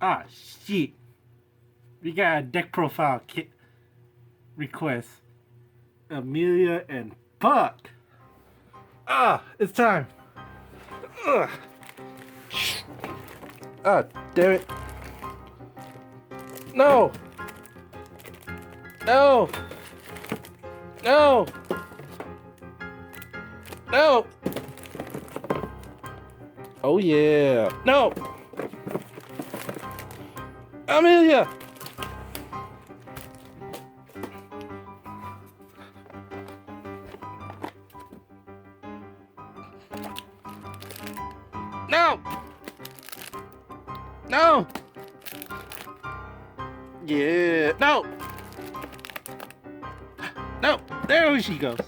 Ah, shit. We got a deck profile kit request. Emilia and Puck. Ah, it's time. Ugh. Ah, damn it. No! No! No! No! Oh yeah. No! Emilia! No! No! Yeah. No! No! There she goes.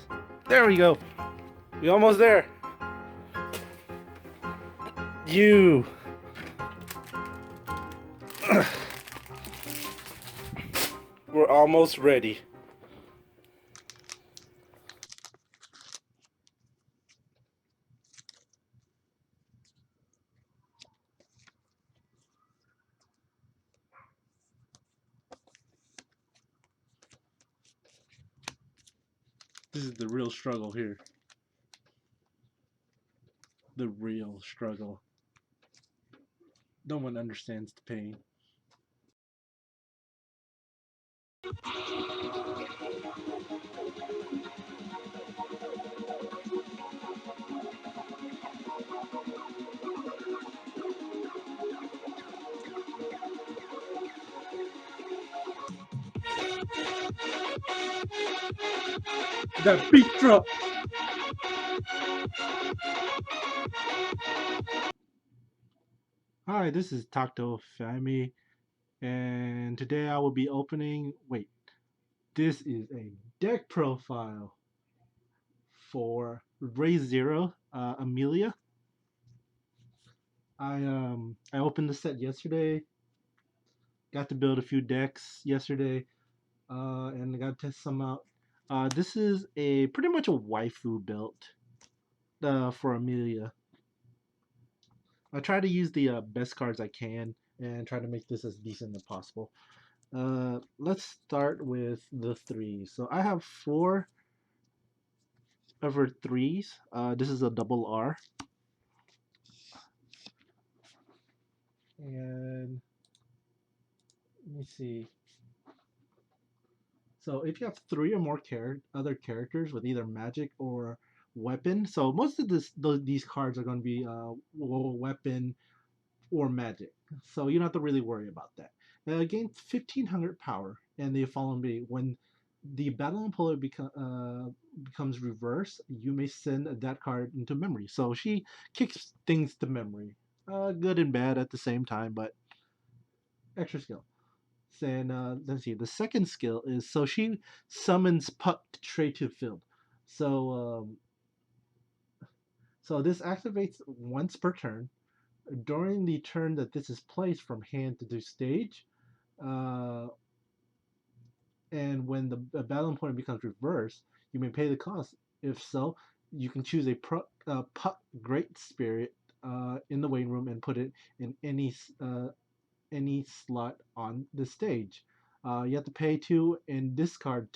There we go. We almost there. You. We're almost ready. This is the real struggle here. The real struggle. No one understands the pain. That beat drop. Hi, this is Takto Fami, and today I will be opening. Wait, this is a deck profile for Ray Zero, Emilia. I opened the set yesterday. Got to build a few decks yesterday, and I got to test some out. This is a pretty much a waifu build for Emilia. I try to use the best cards I can and try to make this as decent as possible. Let's start with the threes. So I have four over threes. This is a double R. And let me see. So if you have three or more other characters with either magic or weapon, so most of these cards are going to be weapon or magic. So you don't have to really worry about that. Gain 1500 power, and the following be when the battle opponent becomes reverse, you may send that card into memory. So she kicks things to memory. Good and bad at the same time, but extra skill. And let's see, the second skill is so she summons Puck straight to field. So so this activates once per turn. During the turn that this is placed from hand to stage, uh, and when the battle opponent becomes reversed, you may pay the cost. If so, you can choose a Puck Great Spirit in the waiting room and put it in any slot on the stage. You have to pay two and discard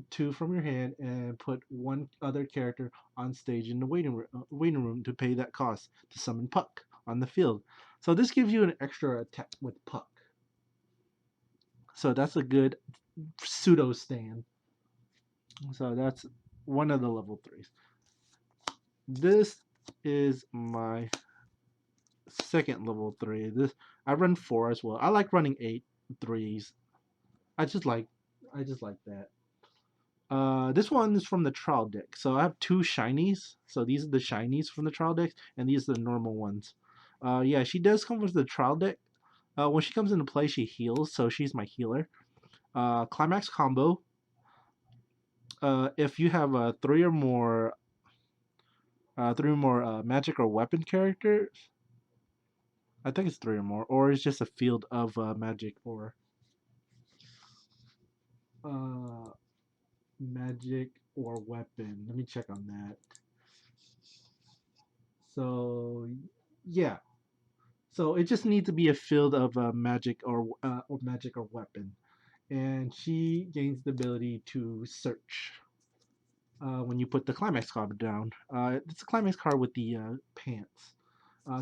two from your hand and put one other character on stage in the waiting room to pay that cost to summon Puck on the field. So this gives you an extra attack with Puck. So that's a good pseudo stand. So that's one of the level threes. This is my second level three. This I run four as well. I like running eight threes. I just like I just like that. This one is from the trial deck. So I have two shinies. So these are the shinies from the trial deck, and these are the normal ones. Yeah, she does come with the trial deck. When she comes into play, she heals, so she's my healer. Climax combo. If you have three or more magic or weapon characters, I think it's three or it's just a field of magic or uh, magic or weapon. Let me check on that. So yeah, So it just needs to be a field of magic or weapon, and she gains the ability to search when you put the climax card down. It's a climax card with the pants.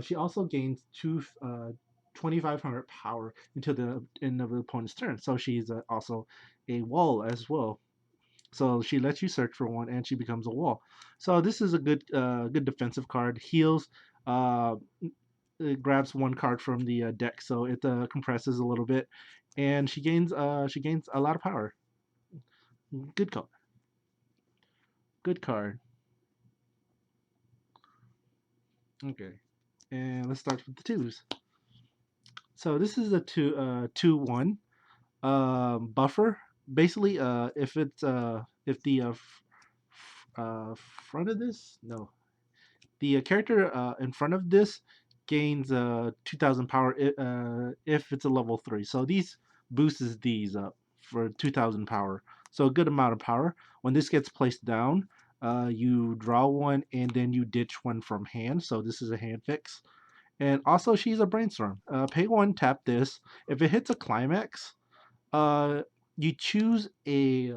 She also gains 2,500 power until the end of the opponent's turn. So she's also a wall as well. So she lets you search for one, and she becomes a wall. So this is a good defensive card. Heals. Uh, it grabs one card from the deck, so it compresses a little bit, and she gains a lot of power. Good card. Good card. Okay, and let's start with the twos. So this is a 2/1 buffer. Basically, if the front of this, no, the character in front of this gains 2,000 power if it's a level 3. So these boosts these up for 2,000 power. So a good amount of power. When this gets placed down, you draw one and then you ditch one from hand. So this is a hand fix. And also, she's a brainstorm. Pay one, tap this. If it hits a climax, you choose a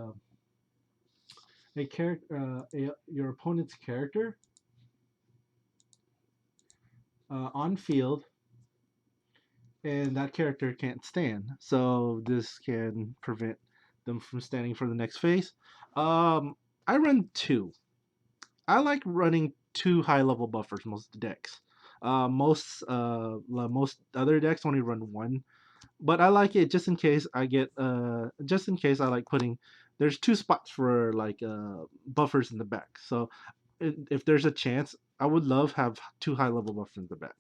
character, your opponent's character on field, and that character can't stand. So this can prevent them from standing for the next phase. I run two. I like running two high level buffers most decks. Most other decks only run one, but I like it just in case I get just in case I like putting. There's two spots for like buffers in the back. So if there's a chance, I would love have two high level buffers in the back.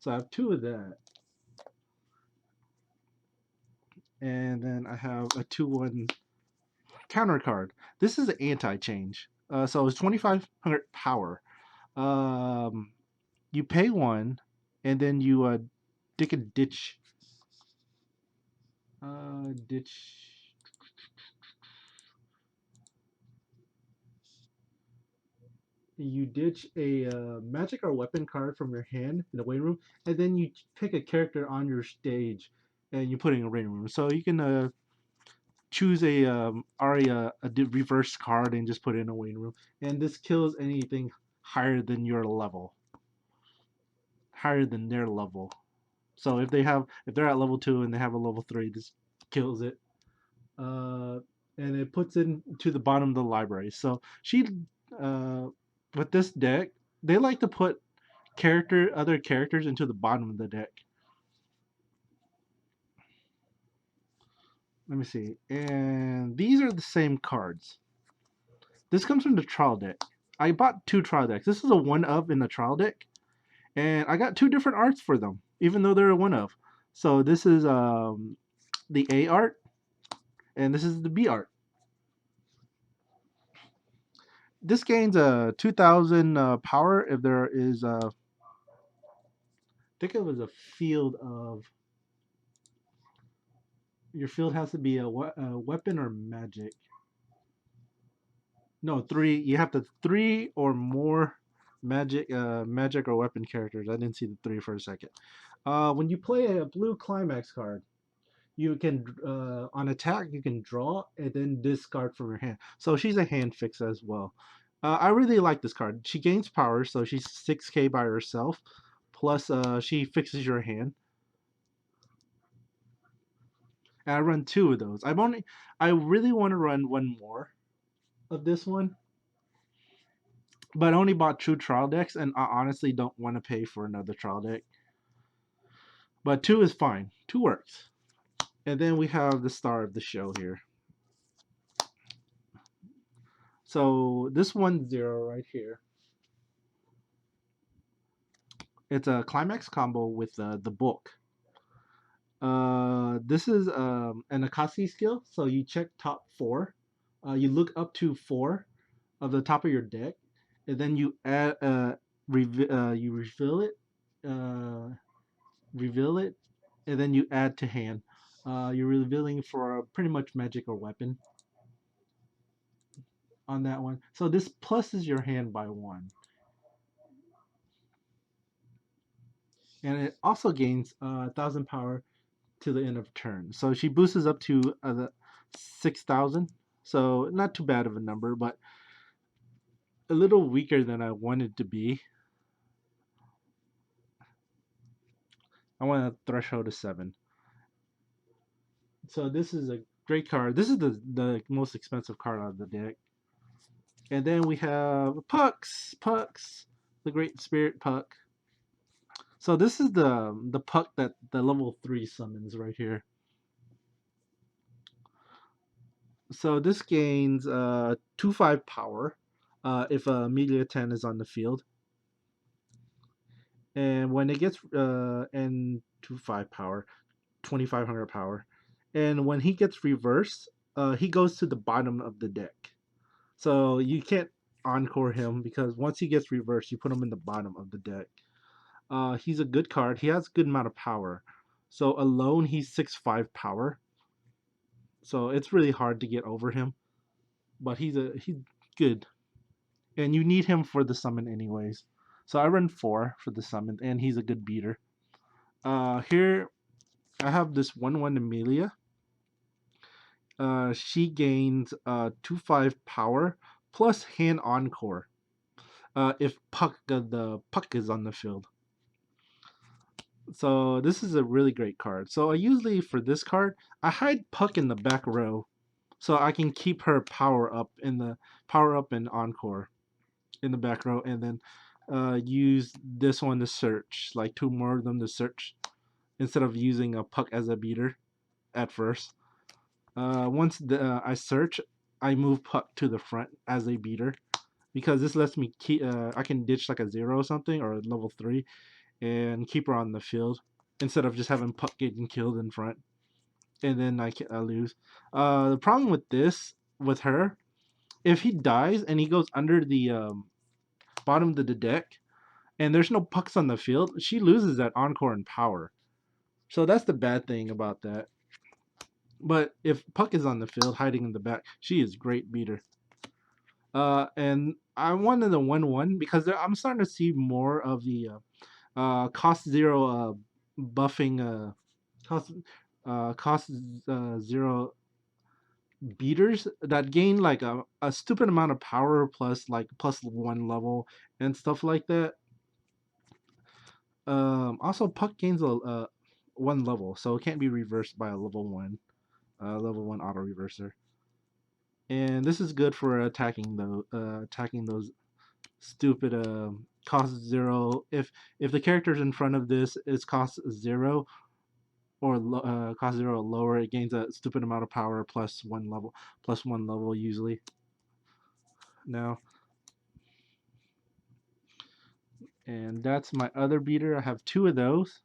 So I have two of that, and then I have a 2/1 counter card. This is an anti-change. So it's 2,500 power. Um, you pay one, and then you dig a ditch. Ditch. You ditch a magic or weapon card from your hand in the waiting room, and then you pick a character on your stage, and you put it in a waiting room. So you can choose a reverse card and just put it in a waiting room, and this kills anything higher than your level, higher than their level. So if they're at level 2 and they have a level 3, this kills it. Uh, and it puts it to the bottom of the library. So she uh, with this deck, they like to put other characters into the bottom of the deck. Let me see. And these are the same cards. This comes from the trial deck. I bought two trial decks. This is a one of in the trial deck, and I got two different arts for them, even though they're a one of. So this is the A art, and this is the B art. This gains a 2,000 power if there is a. I think it was a field of. Your field has to be a weapon or magic. No, three. You have to three or more magic or weapon characters. I didn't see the three for a second. When you play a blue climax card, you can on attack you can draw and then discard from your hand. So she's a hand fix as well. I really like this card. She gains power, so she's 6K by herself. Plus, she fixes your hand. And I run two of those. I really want to run one more of this one, but I only bought two trial decks, and I honestly don't want to pay for another trial deck. But two is fine. Two works. And then we have the star of the show here. So this 1/0 right here. It's a climax combo with the book. This is an Akasi skill. So you check top four. You look up to four of the top of your deck, and then you add you uh, reveal it, and then you add to hand. You're revealing for pretty much magic or weapon on that one. So this pluses your hand by one. and it also gains 1,000 power to the end of turn. So she boosts up to 6,000. So not too bad of a number, but a little weaker than I wanted to be. I want a threshold of 7. So this is a great card. This is the most expensive card out of the deck. And then we have Pucks, the Great Spirit Puck. So this is the Puck that the level 3 summons right here. So this gains 2/5 power if Emilia 10 is on the field. And when it gets and 2/5 power, 2,500 power. And when he gets reversed, he goes to the bottom of the deck. So you can't encore him because once he gets reversed, you put him in the bottom of the deck. He's a good card. He has a good amount of power. So alone, he's 6/5 power. So it's really hard to get over him. But he's good, and you need him for the summon anyways. So I run 4 for the summon, and he's a good beater. Here I have this 1/1 Emilia. She gains 2/5 power plus hand encore. If the puck is on the field. So this is a really great card. So I usually for this card I hide Puck in the back row, so I can keep her power up and encore in the back row, and then use this one to search, like 2 more of them to search, instead of using a Puck as a beater at first. Once I search, I move Puck to the front as a beater because this lets me keep. I can ditch like a 0 or something or a level 3 and keep her on the field instead of just having Puck getting killed in front, and then I lose. The problem with her, if he dies and he goes under the bottom of the deck and there's no Pucks on the field, she loses that encore and power. So that's the bad thing about that. But if Puck is on the field hiding in the back, she is great beater. And I wanted the 1/1 because I'm starting to see more of the cost 0 buffing cost 0 beaters that gain like a stupid amount of power plus like +1 level and stuff like that. Also Puck gains a 1 level, so it can't be reversed by a level 1 auto reverser. And this is good for attacking those stupid cost 0. If the characters in front of this is cost 0 or cost 0 or lower, it gains a stupid amount of power plus one level usually. Now, and that's my other beater. I have 2 of those.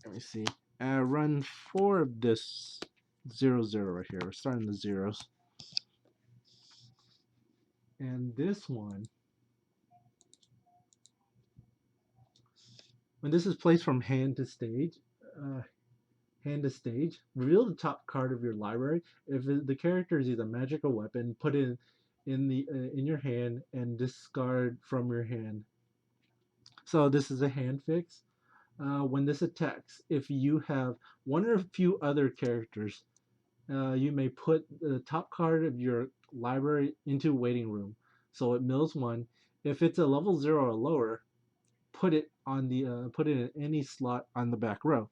Let me see. I run 4 of this 0/0 right here. We're starting the zeros. And this one, when this is placed from uh, hand to stage, reveal the top card of your library. If the character is either magic or weapon, put it in your hand and discard from your hand. So this is a hand fix. When this attacks, if you have one or a few other characters, you may put the top card of your library into waiting room. So it mills 1. If it's a level 0 or lower, put it in any slot on the back row.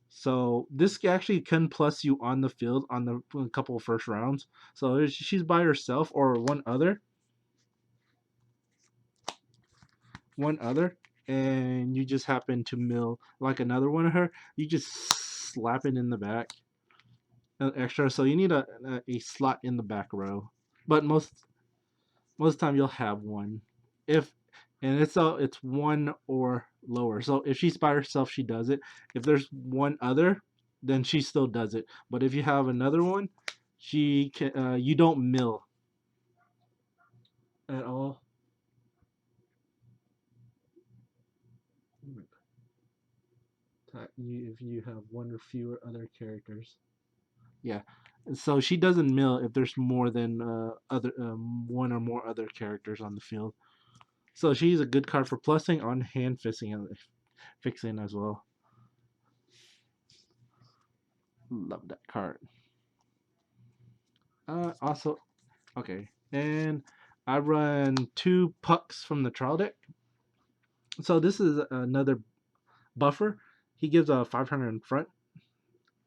So this actually can plus you on the field on the couple of first rounds. So she's by herself or one other, and you just happen to mill like another one of her. You just slap it in the back extra. So you need a slot in the back row, but most time you'll have one. If and it's 1 or lower. So if she's by herself, she does it. If there's one other, then she still does it. But if you have another one, she can you don't mill at all. If you have one or fewer other characters, yeah. So she doesn't mill if there's more than other one or more other characters on the field. So she's a good card for plussing on hand fixing as well. Love that card. Also, okay, and I run 2 pucks from the trial deck. So this is another buffer. He gives a 500 in front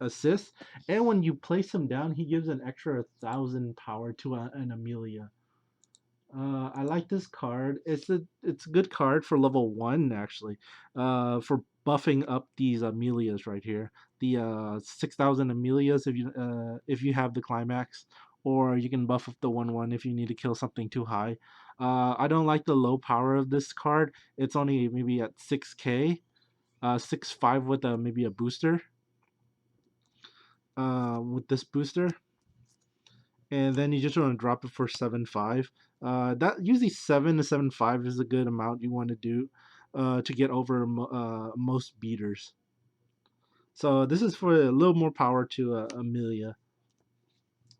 assist, and when you place him down, he gives an extra 1,000 power to an Emilia. I like this card. It's a good card for level 1 actually. For buffing up these Emilias right here. The 6,000 Emilias if you have the climax, or you can buff up the 1/1 if you need to kill something too high. I don't like the low power of this card. It's only maybe at 6k, 6.5 with maybe a booster. With this booster, and then you just want to drop it for 7.5. That usually 7 to 7.5 is a good amount you want to do to get over most beaters. So this is for a little more power to Emilia.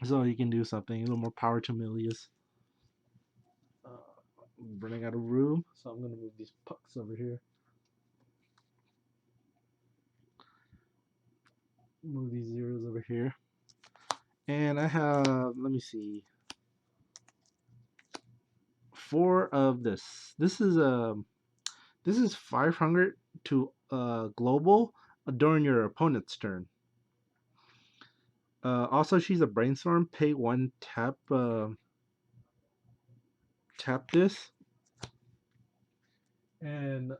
So you can do something, a little more power to Emilia's. I'm running out of room, so I'm gonna move these pucks over here. Move these zeros over here. And I have, let me see, 4 of this. This is 500 to global during your opponent's turn. Also, she's a brainstorm. Pay 1, tap this, and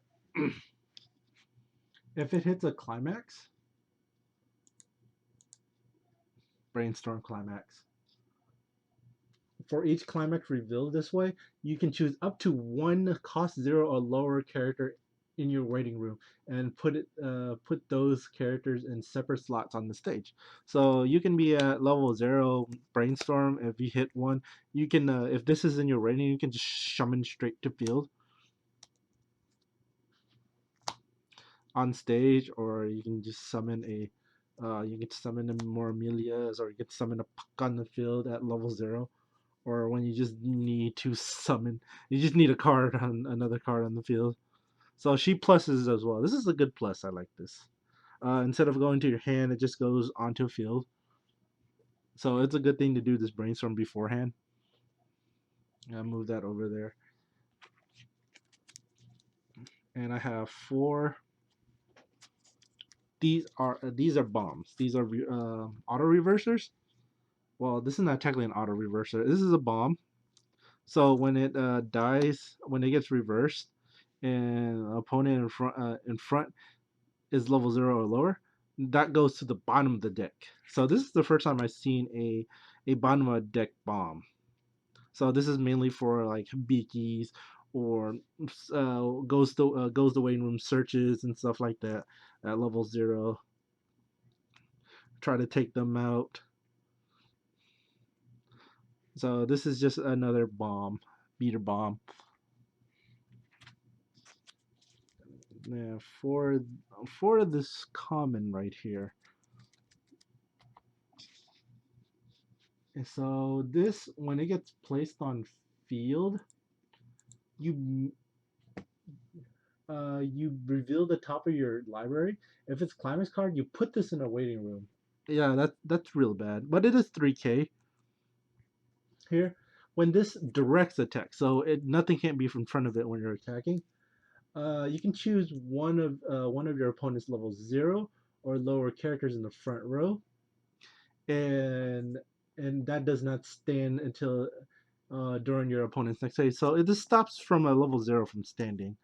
if it hits a climax, brainstorm climax. For each climax revealed this way, you can choose up to 1 cost 0 or lower character in your waiting room and put those characters in separate slots on the stage. So you can be at level 0 brainstorm. If you hit 1, you can if this is in your rating, you can just summon straight to field on stage, or you can just summon a you can summon more Emilias, or you can summon a puck on the field at level 0, or when you just need to summon, you just need a card on another card on the field. So she pluses as well. This is a good plus. I like this. Instead of going to your hand, it just goes onto a field. So it's a good thing to do this brainstorm beforehand. I'll move that over there. And I have 4. These are bombs. These are auto reversers. Well, this is not technically an auto reverser. This is a bomb. So when it dies, when it gets reversed, and opponent in front is level 0 or lower, that goes to the bottom of the deck. So this is the first time I've seen a bottom of deck bomb. So this is mainly for like beakies, or goes the waiting room searches and stuff like that at level 0. Try to take them out. So this is just another bomb, beater bomb. Yeah, for this common right here. So this, when it gets placed on field, you you reveal the top of your library. If it's climax card, you put this in a waiting room. Yeah, that's real bad. But it is 3k here. When this directs attack, so nothing can't be in front of it when you're attacking. You can choose one of your opponent's level 0 or lower characters in the front row, and that does not stand until during your opponent's next phase. So this stops from a level 0 from standing.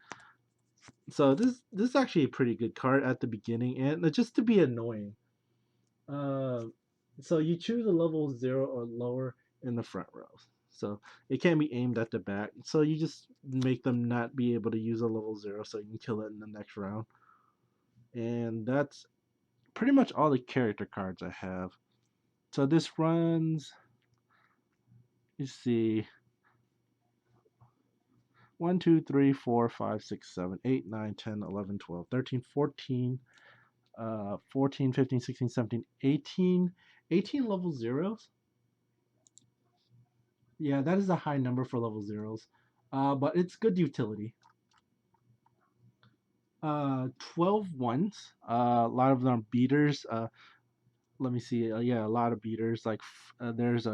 So this is actually a pretty good card at the beginning, and just to be annoying. Uh, so you choose a level 0 or lower in the front row. So it can't be aimed at the back. So you just make them not be able to use a level 0, so you can kill it in the next round. And that's pretty much all the character cards I have. So this runs, you see, 1, 2, 3, 4, 5, 6, 7, 8, 9, 10, 11, 12, 13, 14, 14, 15, 16, 17, 18, 18 level zeros. Yeah, that is a high number for level zeros. but it's good utility. 12 ones. A lot of them are beaters. Let me see. Yeah, a lot of beaters. Like there's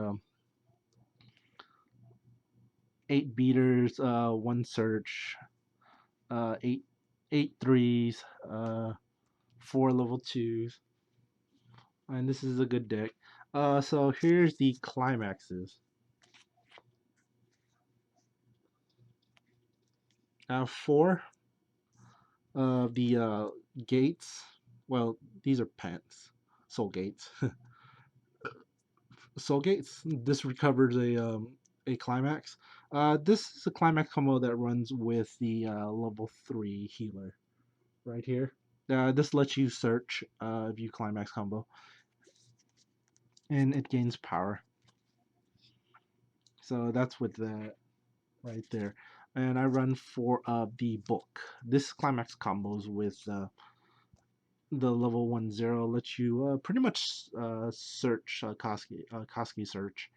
8 beaters, one search, eight eight threes, 4 level 2s, and this is a good deck. So here's the climaxes. Four of the gates. Well, these are pants. Soul gates. Soul gates. This recovers a climax. This is a climax combo that runs with the level 3 healer right here. This lets you search view climax combo, and it gains power. So that's with that right there. And I run for the book. This climax combos with the level 1/0 lets you pretty much search Koski search.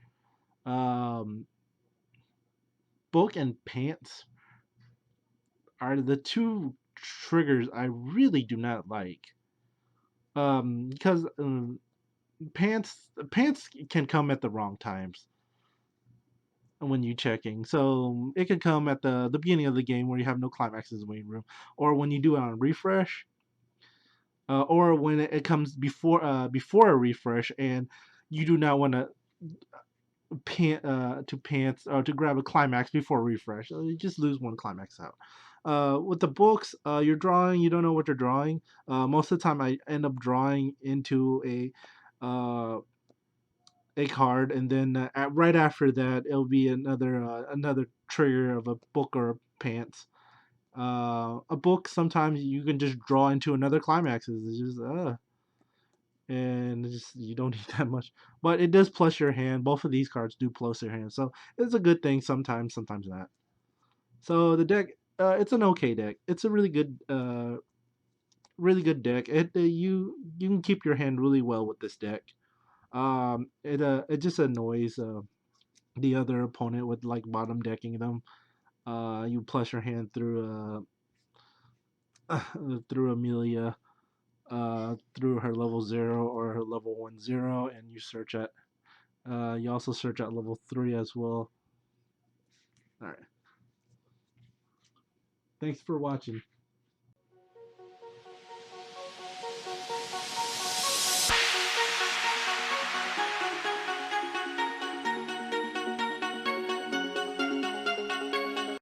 Um, book and pants are the two triggers I really do not like. Because pants can come at the wrong times when you checking. So it can come at the beginning of the game where you have no climaxes waiting room, or when you do it on refresh, or when it comes before a refresh and you do not want to pants or to grab a climax before refresh. So you just lose one climax out. With the books, you're drawing, you don't know what you're drawing. Most of the time, I end up drawing into a card, and then right after that, it'll be another trigger of a book or a pants. A book, sometimes you can just draw into another climax. It's just and just you don't need that much, but it does plus your hand. Both of these cards do plus your hand, so it's a good thing sometimes, sometimes not. So the deck, it's an okay deck. It's a really good deck. You can keep your hand really well with this deck. It just annoys the other opponent with like bottom decking them. You plus your hand through through Emilia, through her level 0 or her level 1/0, and you search at. You also search at level 3 as well. All right. Thanks for watching.